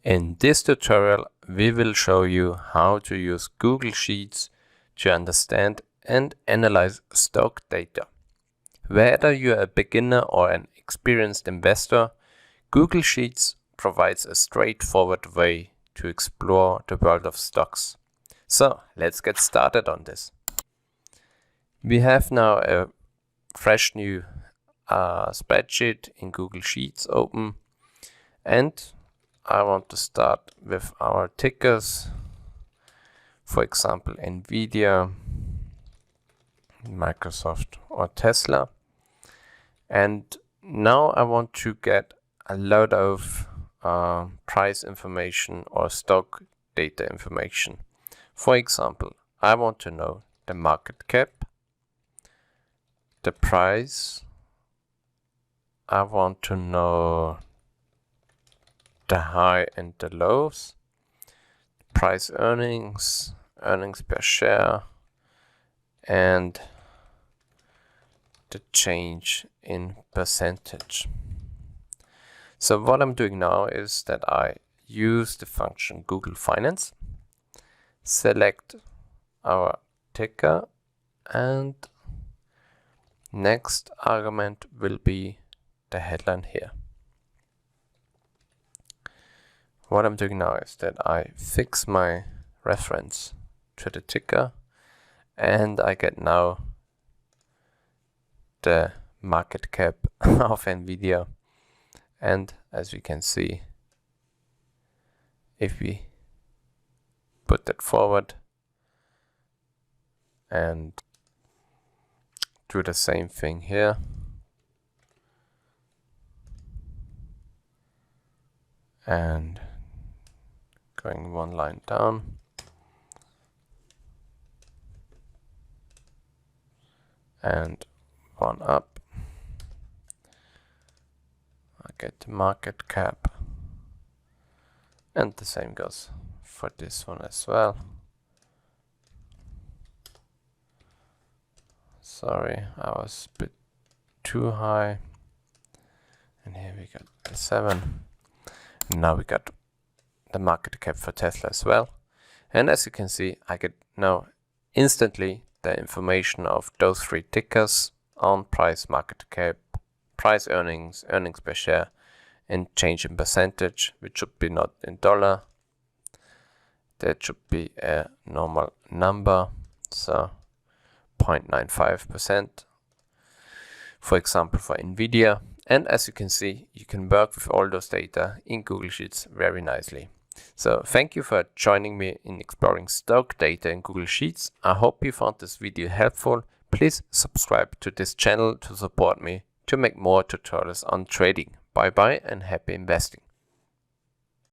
In this tutorial, we will show you how to use Google Sheets to understand and analyze stock data. Whether you're a beginner or an experienced investor, Google Sheets provides a straightforward way to explore the world of stocks. So let's get started on this. We have now a fresh new spreadsheet in Google Sheets open, and I want to start with our tickers, for example Nvidia, Microsoft or Tesla. And now I want to get a lot of price information or stock data information. For example, I want to know the market cap, the price, I want to know the high and the lows, price earnings, earnings per share, and the change in percentage. So what I'm doing now is that I use the function Google Finance, select our ticker, and next argument will be the headline here. What I'm doing now is that I fix my reference to the ticker, and I get now the market cap of Nvidia. And as we can see, if we put that forward and do the same thing here, and going one line down, and one up, I get the market cap, and the same goes for this one as well. Sorry, I was a bit too high, and here we got the 7. Now we got the market cap for Tesla as well. And as you can see, I get now instantly the information of those 3 tickers on price, market cap, price earnings, earnings per share, and change in percentage, which should be not in dollar. That should be a normal number, so 0.95%, for example, for Nvidia. And as you can see, you can work with all those data in Google Sheets very nicely. So thank you for joining me in exploring stock data in Google Sheets. I hope you found this video helpful. Please subscribe to this channel to support me to make more tutorials on trading. Bye bye and happy investing.